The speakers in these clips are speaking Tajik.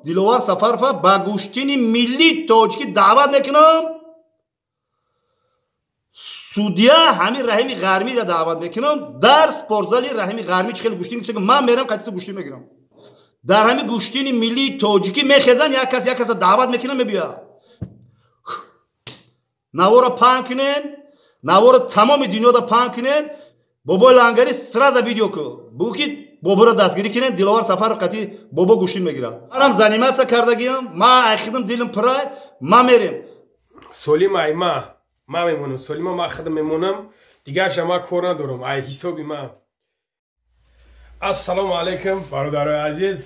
Диловар Сафарова ба гӯштини миллии тоҷикӣ даъват мекунам. Судя ҳамин Раҳими Ғармиро даъват мекунам. Дар спортзали Раҳими Ғармӣ чӣ хеле гӯштин мекунам. Ман мерам қатиса гӯштин мегирам. Дар ҳамин гӯштини миллии тоҷикӣ мехезан як каса даъват мекунам мебия. Навора паҳн кунен, навора тамоми дунёда паҳн кунен. Бобои Лангари сразу видео ку. Бугӯ ки Боборо дастгирӣ кунен, Диловар Сафаров қатӣ Бобо гӯштин мегира. Манам заниматсия кардагиам, ман айхидам дилим пурай, ман мерем. Солим айма, ман мемонам, Солима ман хидам мемонам, дигарша ман кор надорам, ай ҳисоби ман. Ассалому алайкум, бародарои азиз.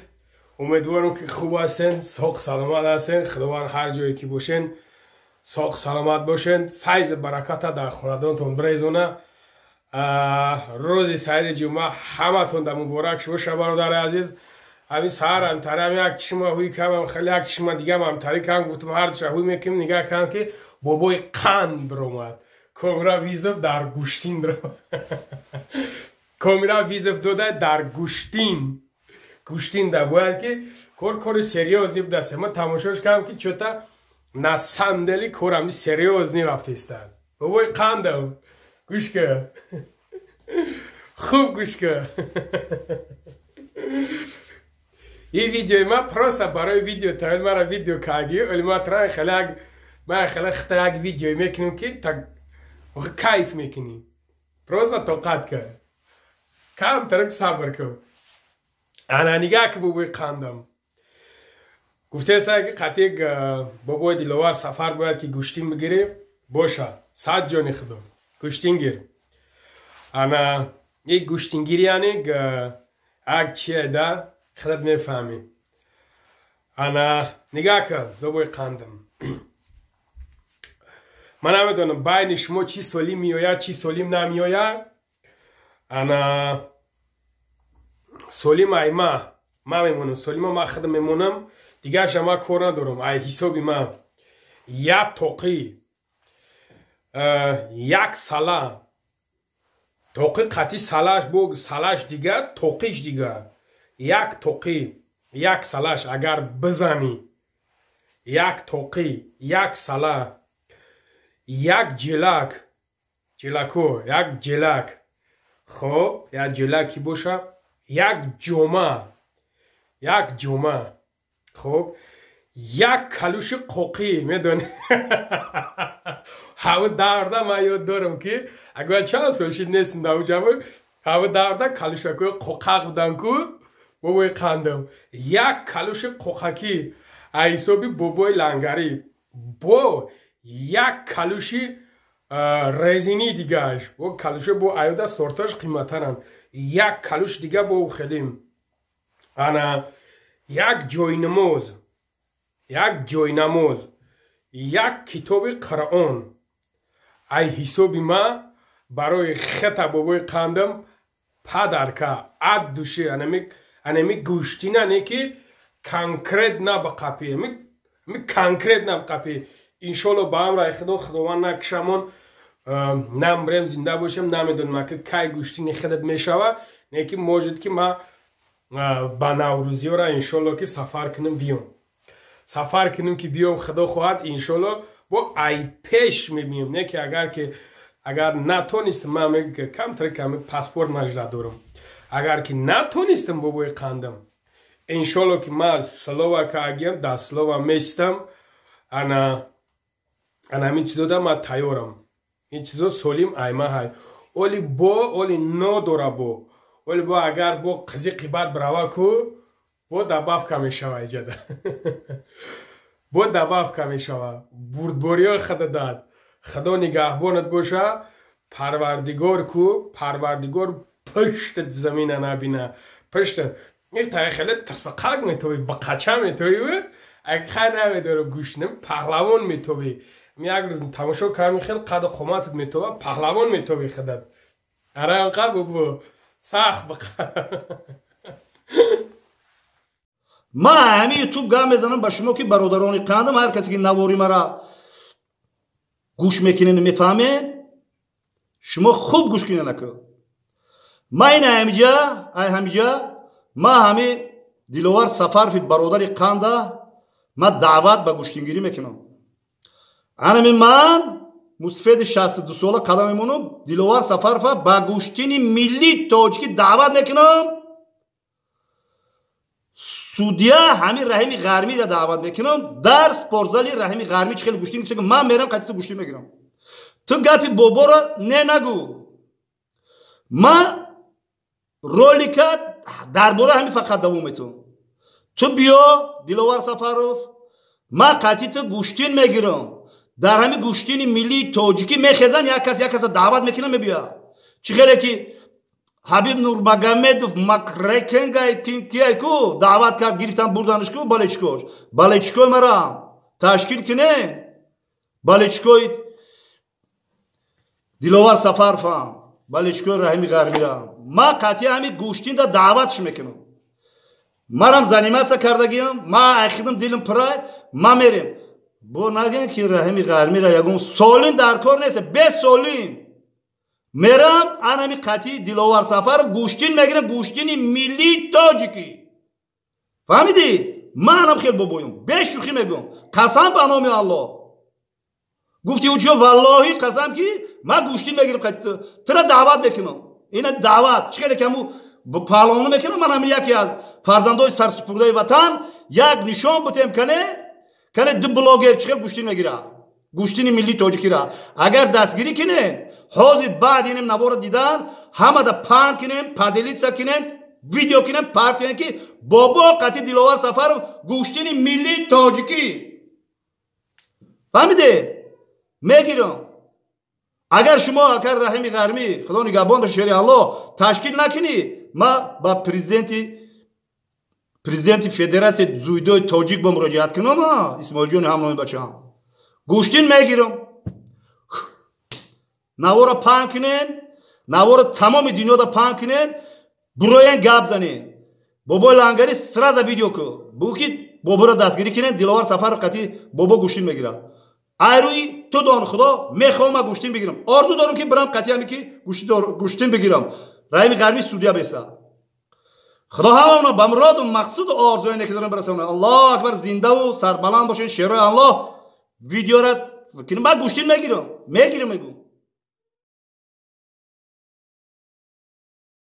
Умедворам ки хуб ҳастен, соғ саломат ҳастен. Худованд ҳар ҷое ки бошен, соғ саломат бошен. Файзи бараката дар хонадонтон бирезона. Рӯзи сайри ҷумъа ҳаматон дар муборак боша бародари азиз. Ҳамин саҳар ҳамтарам як чишма ҳуй камам, хеле як чишма дигам ҳамтари кам гуфтам ҳар душа ҳуй мекунем, нигоҳ кам ки бобои қанд биромад. Комира визов дар гӯштин биромад. Комира визов дода дар гӯштин. Гӯштин да бояд ки кори серьёзӣ будаст. Ман тамошош кардам ки чӯта на самом деле корам серьёзӣ рафтистад. Бобои қандам. گوش که خوب گوش که این ویدیو ما پروسا برای ویدیو تا مرا ویدیو کردی ولی ما ترای خلاق ما خلاق یک ویدیو میکنیم که تا کیف میکنی پروسا توقعت که کم ترک صبر کن انا نگاه که بابوی قندم گفته سا که قطعی بابوی دیلوار سفر باید که گوشتین بگیری باشه 100 جانی خودم گوشتینگیر انا یک گوشتینگیری یعنی اگ چیه دا خودت میفهمی انا نگاه کن بابوی قندم من نمیدونم بین شما چی سالیم میآید چی سالیم نمیآید انا سالیم ای ما میمونم سالیم ما خودم میمونم دیگر شما کار ندارم ای حسابی من یک توقی یک سالا توقی قطعی سالاش بو سالاش دیگر توقیش دیگر یک توقی یک سالاش اگر بزنی یک توقی یک سالا یک جلکو یک جلک خب یک جلکی باشه یک جمعه خب یک کلوش قوقی میدونی هوا درده من یاد دارم که اگر چند سال شد نیستم در جمعه هوا درده کلوش قوقق بودن که بابای قندم یک کلوش قوقکی ایسابی بابای لنگری با یک کلوشی رزینی دیگهش با کلوش با ایوده سورتاش قیمتانن یک کلوش دیگه با خیلیم انا یک جای نماز یک کتاب قرآن ای حسابی ما برای خطا بابای قندم پدر که اد دوشه انمی گوشتین انه که کنکرت نبقپی کنکرت نبقپی انشالله با هم رای خداوند نکشمون نمبرم زنده باشم نمیدونم که کی گوشتین خودت میشوه نه که موجود که ما با نوروزی را انشالله که سفر کنم بیام سفر کنیم که بیام خدا خواهد انشالله با ای پیش میبینیم نه که اگر نتونستم من کم پاسپورت مجرد دارم اگر که نتونستم بابای قندم انشالله که من سلوه که اگیم در سلوه میستم انا همین چیزا دا من تیارم این چیزا سولیم ایمه های اولی نو داره ولی با اگر با قضی قیبت براوه کو با دباف کمی شوه ایجاده با دباف کمی شوه بردباری ها خدا داد خدا نگهبانت باشه پروردگار پشت زمین نبینه پشت یک تا خیلی تسقاق میتوی با قچه میتوی اگه خیلی نمیداره گوشنم پهلوان میتوی یک روز تماشا کردم خیلی قد قومتت میتوی پهلوان میتوی خودت اره انقدر بگو سخت بقر ما همین یوتیوب گام میزنم با شما که برادران قندم هر کسی که نواری مرا گوش میکنین میفهمین شما خوب گوش کنین نکن ما این همینجا ما همین Диловар Сафаров бародари Қанда ма даъват ба гӯштингирӣ мекунам. Анами ман мусфеди 62 сола қадам мемонам. Диловар Сафаров ба гӯштини миллии тоҷикӣ даъват мекунам. Судя ҳамин Раҳими Ғармиро даъват мекунам. Дар спортзали Раҳими Ғармӣ чӣ хеле гӯштин киса ман мерам қатиса гӯштин мегирам. Ту гапи боборо не нагӯ. Ман ролика дарбора ҳамин фақат давом метавонам. Ту биё Диловар Сафаров ман қатиса гӯштин мегирам. Дар ҳамин гӯштини миллии тоҷикӣ мехезан як каса даъват мекунам мебия. Чӣ хеле ки Ҳабиб Нурмагомедов Макрекенгай кияй ку даъват кард гирифтан бурданаш ку балечкош. Балечкой марам ташкил кинен. Балечкой Диловар Сафаровам, балечкой Раҳими Ғармирам. Ма қатъи ҳамин гӯштинда даъватш мекунам. Марам заниматса кардагиам, ма ахидам дилим пурай, ма мерем. Бо наген ки Раҳими Ғармира ягон солим дар кор нест, бесолим. Мерам анами қатъи Диловар Сафаров гӯштин мегирам, гӯштини миллии тоҷикӣ. Фаҳмидӣ? Манам хел бобоям, бешӯхӣ мегӯям. Қасам ба номи Аллоҳ. Гуфти уҷо валлоҳи қасам ки ман гӯштин мегирам қатъи тира даъват мекунам. Ина даъват чӣ хеле ки ҳаму паҳловона мекунам. Ман ҳамин яке аз фарзандои сарсупурдаи ватан як нишон бутем кане ду блогер чӣ хел гӯштин мегира. Гӯштини миллии тоҷикира агар дастгирӣ кинен ҳозир баъд инем наворо дидан ҳамада паҳн кинем, паделитса кинен, видео кинем, парк кинем ки бобо қатъи Диловар Сафаров гӯштини миллии тоҷикӣ. Фаҳмиде? Мегирам. Агар шумо акар Раҳими Ғармӣ худо нигаҳбон ба шери Аллоҳ ташкил накунӣ, ма ба президенти Федератсияи зӯйдои тоҷик бо муроҷиат кунам. Исмоилҷони ҳамноми бачаам гӯштин мегирам. Наворо паҳн кинен, наворо тамоми дунёда паҳн кинен, буроян гап занен. Бобои лангари сраза видео ку бугӯ ки боборо дастгирӣ кинен. Диловар Сафаров қатъи бобо гӯштин мегира. Айрӯи ту дон худо мехоҳам ман гӯштин бигирам. Орзу дорам ки бирам қатъи ҳаме ки гӯштин бигирам. Раҳими Ғармӣ судя беста. худо ҳамаона ба муроду мақсуду орзуоне ки дорам бирасонад. Аллоҳ акбар, зиндаву сарбаланд бошед шерои Аллоҳ. Видеора ман гӯштин мегирам, мегӯм.